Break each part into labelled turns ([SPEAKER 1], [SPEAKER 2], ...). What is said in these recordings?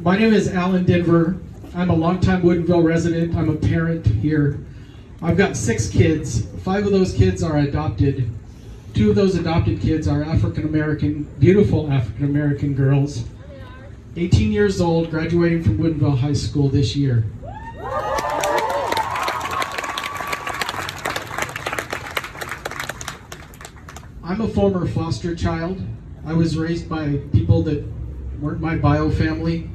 [SPEAKER 1] My name is Alan Denver. I'm a longtime Woodinville resident. I'm a parent here. I've got 6 kids. 5 of those kids are adopted. 2 of those adopted kids are African-American, beautiful African-American girls, 18 years old, graduating from Woodinville High School this year. I'm a former foster child. I was raised by people that weren't my bio family.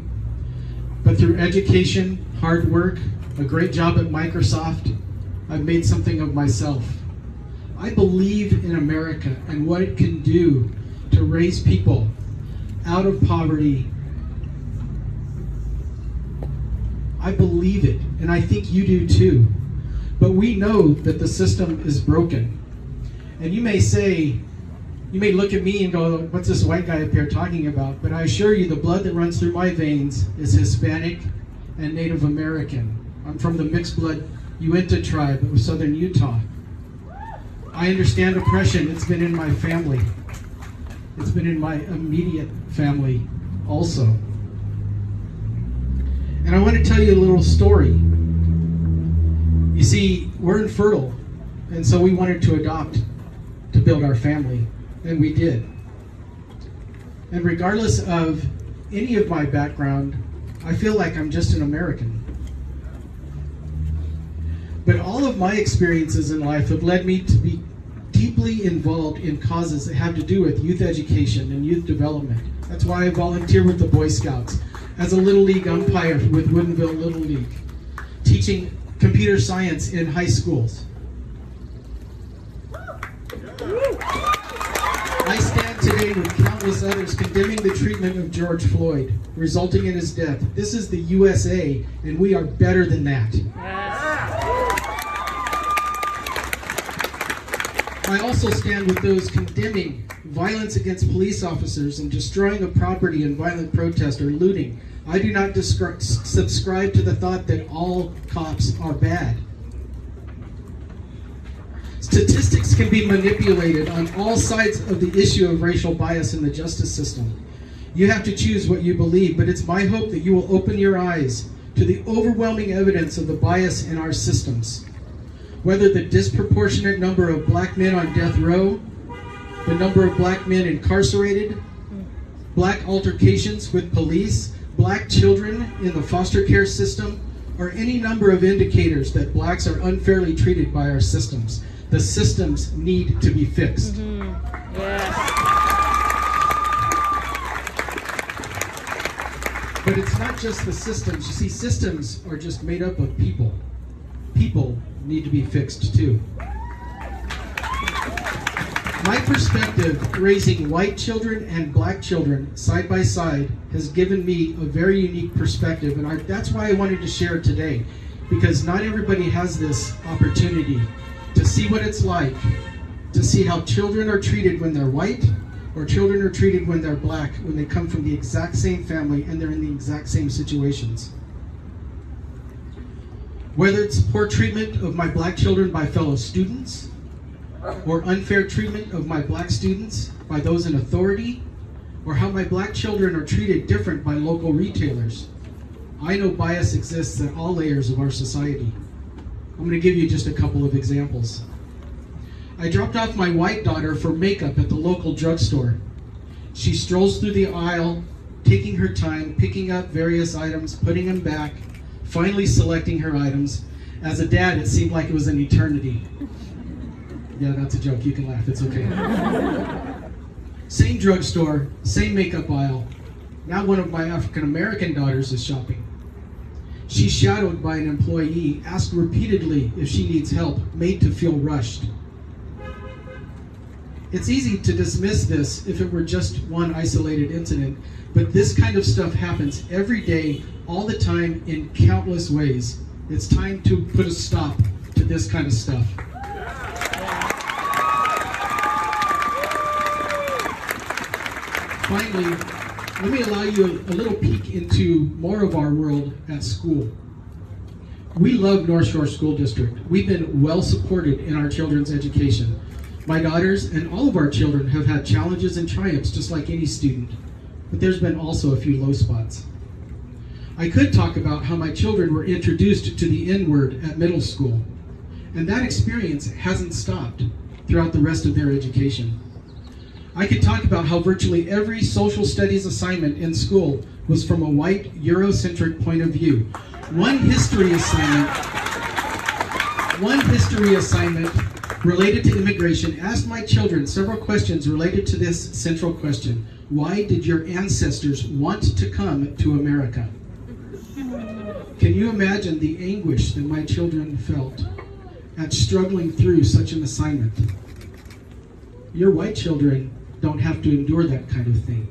[SPEAKER 1] But through education, hard work, a great job at Microsoft, I've made something of myself. I believe in America and what it can do to raise people out of poverty. I believe it, and I think you do too. But we know that the system is broken. And you may say, you may look at me and go, what's this white guy up here talking about? But I assure you, the blood that runs through my veins is Hispanic and Native American. I'm from the mixed blood Uinta tribe of southern Utah. I understand oppression. It's been in my family. It's been in my immediate family also. And I want to tell you a little story. You see, we're infertile, and so we wanted to adopt to build our family. And we did. And regardless of any of my background, I feel like I'm just an American. But all of my experiences in life have led me to be deeply involved in causes that have to do with youth education and youth development. That's why I volunteer with the Boy Scouts as a Little League umpire with Woodinville Little League, teaching computer science in high schools. I stand today with countless others condemning the treatment of George Floyd, resulting in his death. This is the USA, and we are better than that. I also stand with those condemning violence against police officers and destroying of property in violent protest or looting. I do not subscribe to the thought that all cops are bad. Statistics can be manipulated on all sides of the issue of racial bias in the justice system. You have to choose what you believe, but it's my hope that you will open your eyes to the overwhelming evidence of the bias in our systems. Whether the disproportionate number of black men on death row, the number of black men incarcerated, black altercations with police, black children in the foster care system, or any number of indicators that blacks are unfairly treated by our systems. The systems need to be fixed.
[SPEAKER 2] Yes.
[SPEAKER 1] But it's not just the systems. You see, systems are just made up of people. People need to be fixed too. My perspective, raising white children and black children side by side, has given me a very unique perspective, and that's why I wanted to share it today, because not everybody has this opportunity to see what it's like, to see how children are treated when they're white, or children are treated when they're black, when they come from the exact same family and they're in the exact same situations. Whether it's poor treatment of my black children by fellow students, or unfair treatment of my black students by those in authority, or how my black children are treated different by local retailers, I know bias exists at all layers of our society. I'm going to give you just a couple of examples. I dropped off my white daughter for makeup at the local drugstore. She strolls through the aisle, taking her time, picking up various items, putting them back, finally selecting her items. As a dad, it seemed like it was an eternity. Yeah, that's a joke. You can laugh. It's okay. Same drugstore, same makeup aisle. Now one of my African-American daughters is shopping. She's shadowed by an employee, asked repeatedly if she needs help, made to feel rushed. It's easy to dismiss this if it were just one isolated incident, but this kind of stuff happens every day, all the time, in countless ways. It's time to put a stop to this kind of stuff. Finally, let me allow you a little peek into more of our world at school. We love North Shore School District. We've been well supported in our children's education. My daughters and all of our children have had challenges and triumphs just like any student, but there's been also a few low spots. I could talk about how my children were introduced to the N-word at middle school, and that experience hasn't stopped throughout the rest of their education. I could talk about how virtually every social studies assignment in school was from a white, Eurocentric point of view. One history assignment related to immigration asked my children several questions related to this central question. Why did your ancestors want to come to America? Can you imagine the anguish that my children felt at struggling through such an assignment? Your white children don't have to endure that kind of thing.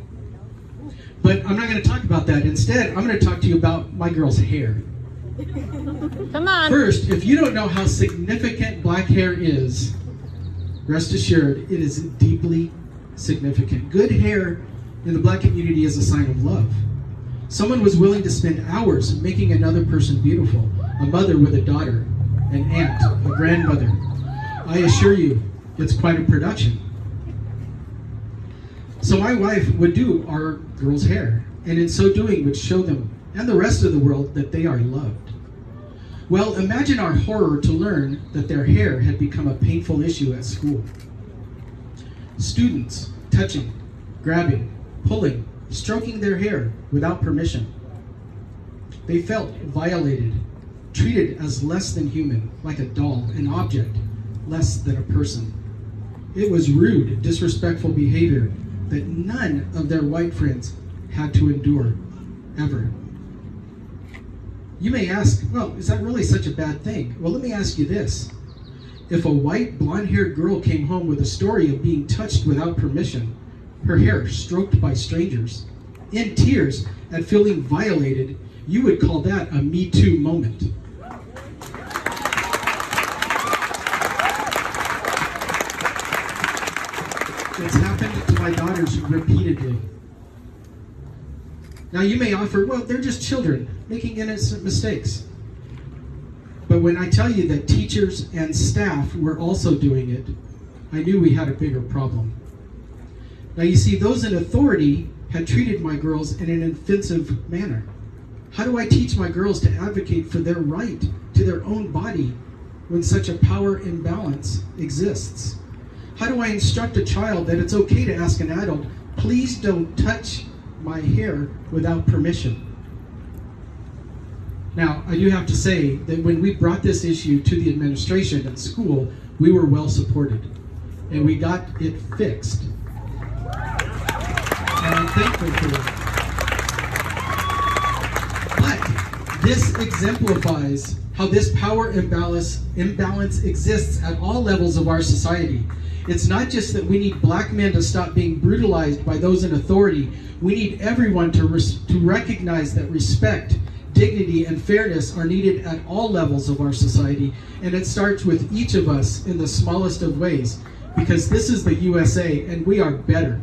[SPEAKER 1] But I'm not going to talk about that. Instead, I'm going to talk to you about my girl's hair.
[SPEAKER 2] Come on.
[SPEAKER 1] First, if you don't know how significant black hair is, rest assured, it is deeply significant. Good hair in the black community is a sign of love. Someone was willing to spend hours making another person beautiful. A mother with a daughter, an aunt, a grandmother. I assure you, it's quite a production. So my wife would do our girls' hair, and in so doing would show them and the rest of the world that they are loved. Well, imagine our horror to learn that their hair had become a painful issue at school. Students touching, grabbing, pulling, stroking their hair without permission. They felt violated, treated as less than human, like a doll, an object, less than a person. It was rude, disrespectful behavior that none of their white friends had to endure, ever. You may ask, well, is that really such a bad thing? Well, let me ask you this. If a white, blonde-haired girl came home with a story of being touched without permission, her hair stroked by strangers, in tears at feeling violated, you would call that a Me Too moment. It's happened to my daughters repeatedly. Now you may offer, well, they're just children making innocent mistakes. But when I tell you that teachers and staff were also doing it, I knew we had a bigger problem. Now you see, those in authority had treated my girls in an offensive manner. How do I teach my girls to advocate for their right to their own body when such a power imbalance exists? How do I instruct a child that it's okay to ask an adult, please don't touch my hair without permission? Now, I do have to say that when we brought this issue to the administration at school, we were well supported, and we got it fixed. And I'm thankful for it. But this exemplifies how this power imbalance exists at all levels of our society. It's not just that we need black men to stop being brutalized by those in authority. We need everyone to recognize that respect, dignity, and fairness are needed at all levels of our society, and it starts with each of us in the smallest of ways, because this is the USA, and we are better.